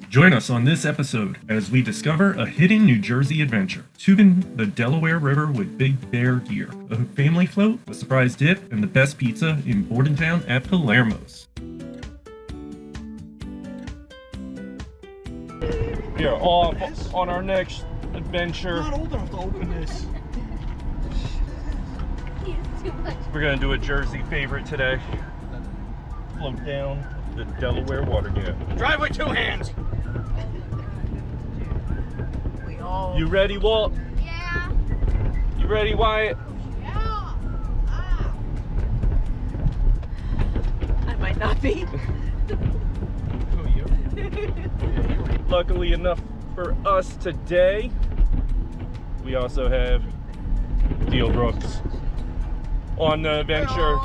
Join us on this episode as we discover a hidden New Jersey adventure, tubing the Delaware River with Big Bear gear, a family float, a surprise dip, and the best pizza in Bordentown at Palermo's. We are off on our next adventure. I'm not old enough to open this. We're gonna do a Jersey favorite today. Float down the Delaware water gap. Drive with two hands. You ready, Walt? Yeah. You ready, Wyatt? Yeah. I might not be. Luckily enough for us today, we also have Deal Brooks on the adventure.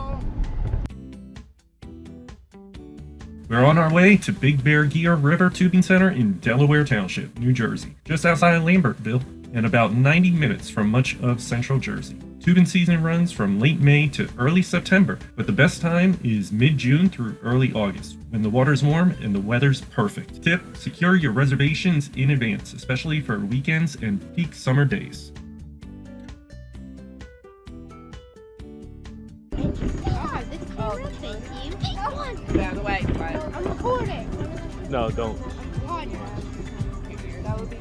We're on our way to Big Bear Gear River Tubing Center in Delaware Township, New Jersey, just outside of Lambertville, and about 90 minutes from much of central Jersey. Tubing season runs from late May to early September, but the best time is mid-June through early August, when the water's warm and the weather's perfect. Tip: secure your reservations in advance, especially for weekends and peak summer days. Get out of the way. I'm recording. No, don't. That would be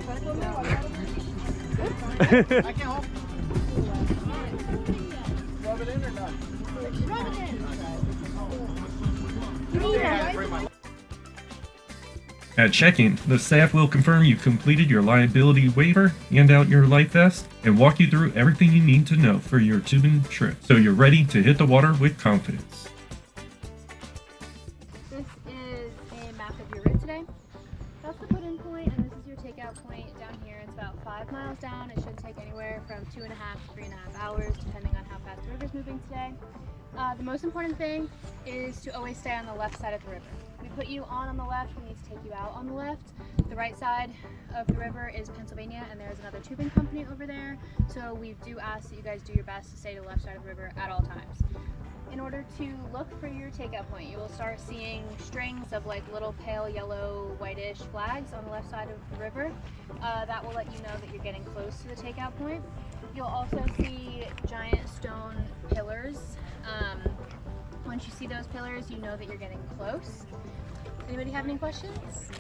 I can't help. Rub it in or not? Rub it in. At check-in, the staff will confirm you completed your liability waiver, hand out your life vest, and walk you through everything you need to know for your tubing trip, so you're ready to hit the water with confidence. This is a map of your route today. That's the put-in point, and this is your takeout point down here. It's about 5 miles down. It should take anywhere from 2.5 to 3.5 hours, depending on how fast the river's moving today. The most important thing is to always stay on the left side of the river. We put you on the left, we need to take you out on the left. The right side of the river is Pennsylvania, and there's another tubing company over there. So we do ask that you guys do your best to stay to the left side of the river at all times. In order to look for your takeout point, you will start seeing strings of like little pale yellow, whitish flags on the left side of the river. That will let you know that you're getting close to the takeout point. You'll also see giant stone pillars. Once you see those pillars, you know that you're getting close. Anybody have any questions?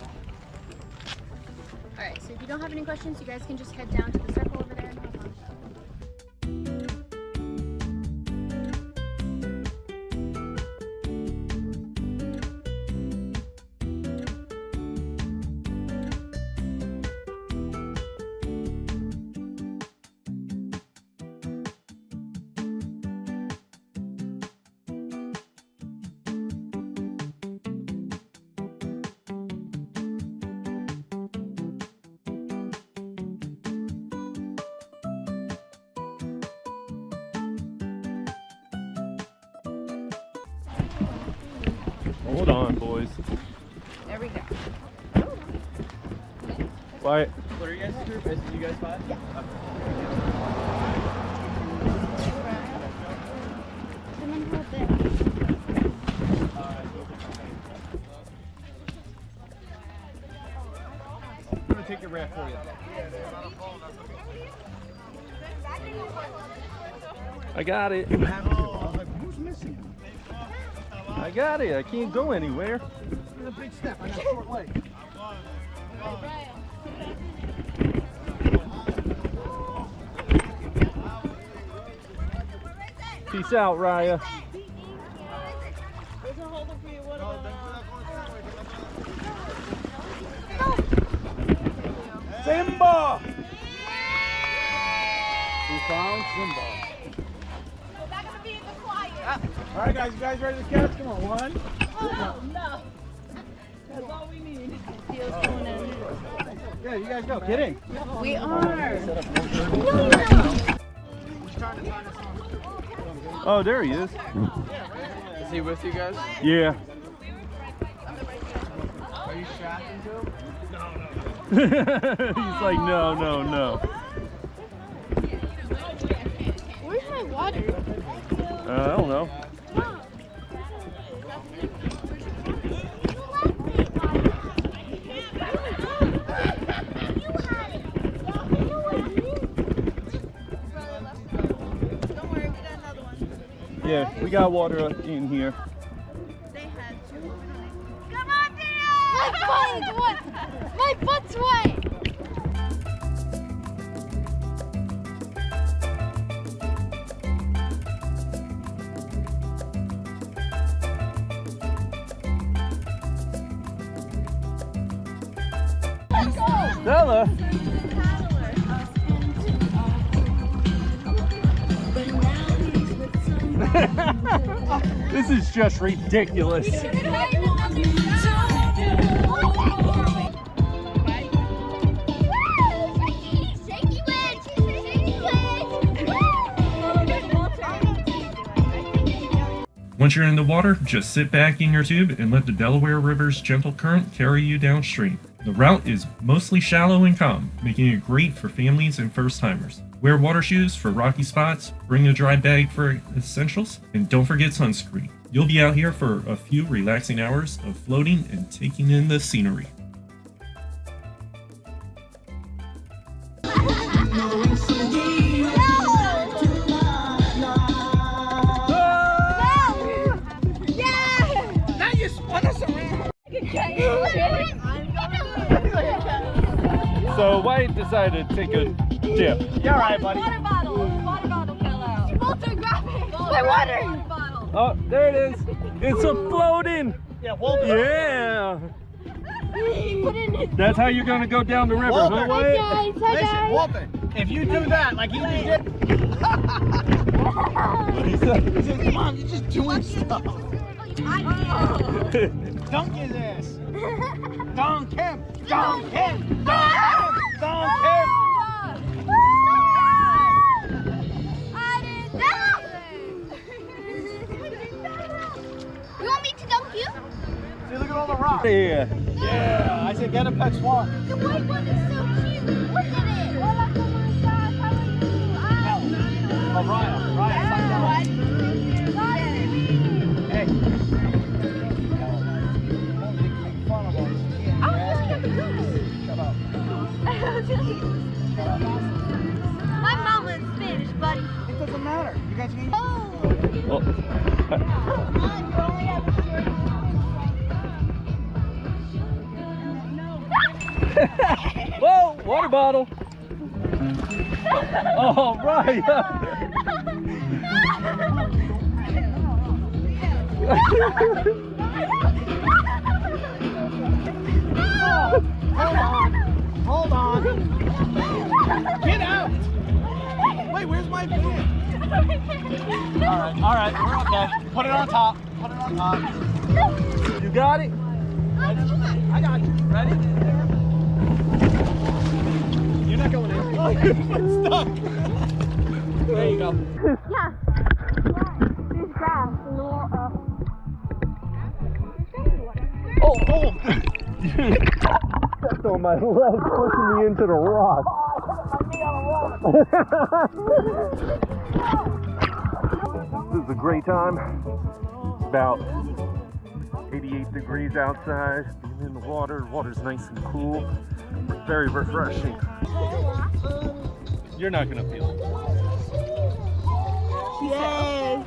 All right, so if you don't have any questions, you guys can just head down to the circle over there and have fun. Hold on, boys. There we go. Wyatt. What are you guys' group? Is you guys 5? Yeah. I'm gonna take your raft for you. I got it. I was like, who's missing? I got it. I can't go anywhere. It's a big step. I got a short leg. Peace out, Raya. Simba! We found Simba. All right, guys, you guys ready to catch? Come on, one. No. That's all we need. Yeah, you guys go. Get in. We are. Oh, there he is. Is he with you guys? Yeah. Are you strapped into him? He's like, no, no, no. Where's my water? I don't know. Yeah, we got water in here. Come on, Dina! My butt's wet! Stella! This is just ridiculous. Once you're in the water, just sit back in your tube and let the Delaware River's gentle current carry you downstream. The route is mostly shallow and calm, making it great for families and first-timers. Wear water shoes for rocky spots, bring a dry bag for essentials, and don't forget sunscreen. You'll be out here for a few relaxing hours of floating and taking in the scenery. So White decided to take a dip. Yeah, all right, buddy. Water bottle fell out. Walter, grab it! My water! Bottle. Oh, there it is. It's a floating. Yeah, Walter. Yeah. Put it in. That's how you're gonna go down the river, Walter. huh, Hi White? guys, hi Listen, guys. Walter, if you do that like you just did, What he said? he said, come on, you're just doing stuff. Dunk his ass. Dunk him. Dunk him. Dunk him. Dunk him. You want me to dunk you? See, look at all the rocks. Yeah. Yeah, I said get a pet swan. The white one is so cute. Look at it. Hola, ¿cómo estás? How are you? Oh, Ryan. Ryan, sign down. Hey. Don't make fun of us. I was looking at the goose. Shut up. My mom is Spanish, buddy. It doesn't matter. You guys can eat. Oh. Whoa, water bottle. Oh, right. Hold on. Get out. Wait, where's my van? All right, we're okay. Put it on top. Put it on top. You got it? I got you. Ready? You're not going in. Oh, you're stuck. There you go. Yeah. There's grass in the water. Oh, stepped on my leg, pushing me into the rock. This is a great time. It's about 88 degrees outside. Being in the water. The water's nice and cool. Very refreshing. You're not gonna feel it. Yay.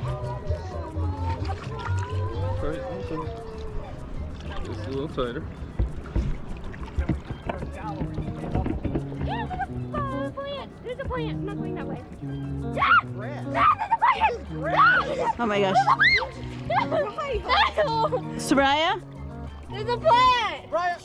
Okay. Just a little tighter. There's a plant. I'm not going that way. Oh my gosh. Soraya? There's a plant. Ryan.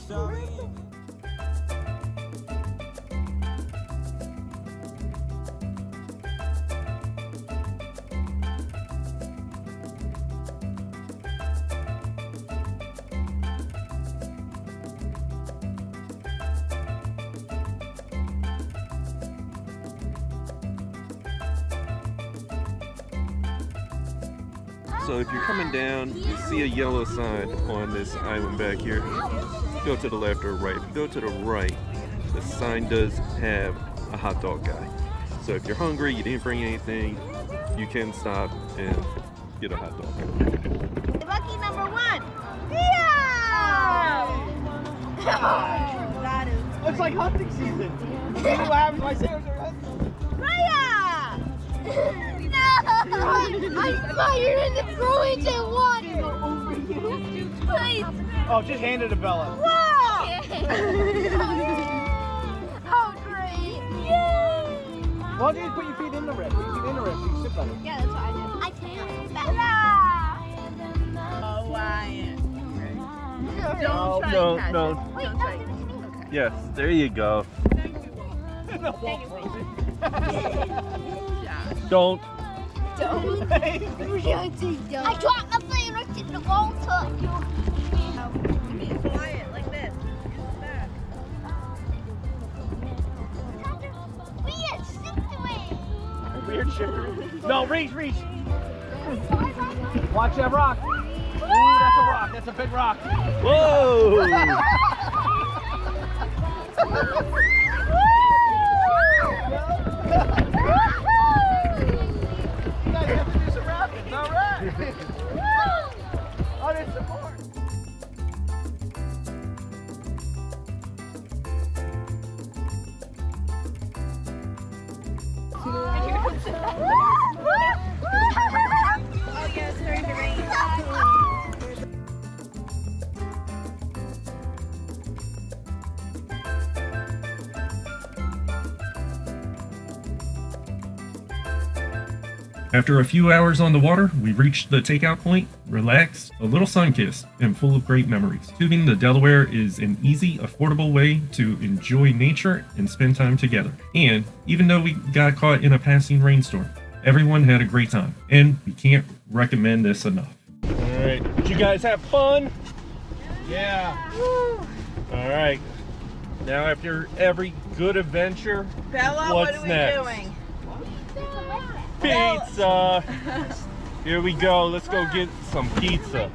So if you're coming down, you see a yellow sign on this island back here. Go to the left or right. If you go to the right, the sign does have a hot dog guy. So if you're hungry, you didn't bring anything, you can stop and get a hot dog. Lucky number one. That is. It's like hunting season. You know what happens when I say it was a hunting season? Raya! No. I fired and it threw into water. Please. Oh, just hand it to Bella. Wow. Oh, great. Yay. Well, just put your feet in the rip. Put your feet in the rip. You sit better. Yeah, that's what I do. I can't. Bella. Oh, Ryan. No, Don't try no, and catch no. it. Wait, Don't no, try. give it to me. Yes, there you go. Thank you. No, Rosie. Don't. Don't. I dropped my favorite in the water. Be quiet like this. Back. Weird, stick to it. Weird shifter. No, reach. Watch that rock. Ooh, that's a rock. That's a big rock. Whoa! You guys have to do some rapping. All right. Oh, there's some more. Oh, yeah, it's starting to rain. After a few hours on the water, we reached the takeout point, relaxed, a little sun-kissed, and full of great memories. Tubing the Delaware is an easy, affordable way to enjoy nature and spend time together. And even though we got caught in a passing rainstorm, everyone had a great time, and we can't recommend this enough. Alright, did you guys have fun? Yeah. Alright, now after every good adventure, Bella, What's what are we next? doing? pizza! Here we go, let's go get some pizza.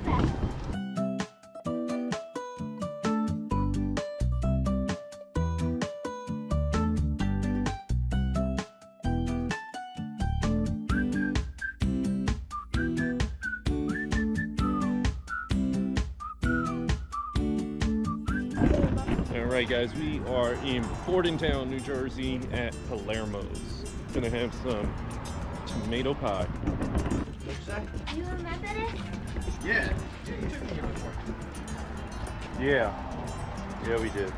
Alright guys, we are in Bordentown, New Jersey at Palermo's. Gonna have some tomato pie. You remember this? Yeah. You took me here before. Yeah, we did.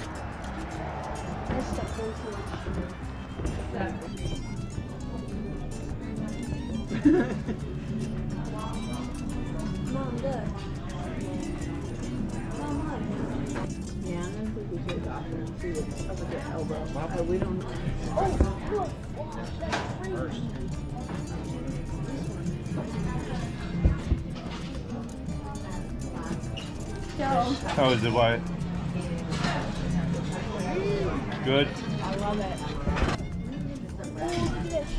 Yeah, I think we should go and see what's up with your elbow. But we don't know. First. How is it, Wyatt? Good? I love it.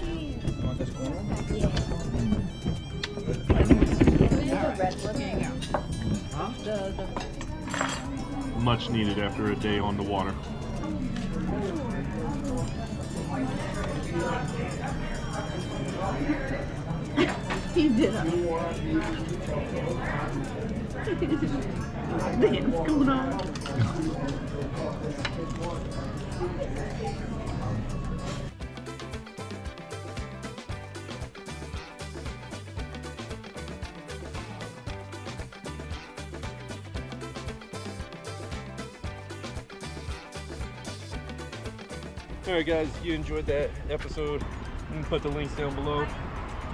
You want this corner? The red looking. Huh? Much needed after a day on the water. He did it. What's going on? Alright guys, if you enjoyed that episode, you can put the links down below. If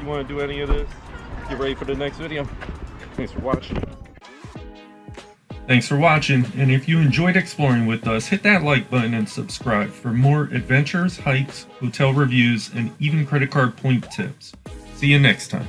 you want to do any of this, get ready for the next video. Thanks for watching. Thanks for watching, and if you enjoyed exploring with us, hit that like button and subscribe for more adventures, hikes, hotel reviews, and even credit card point tips. See you next time.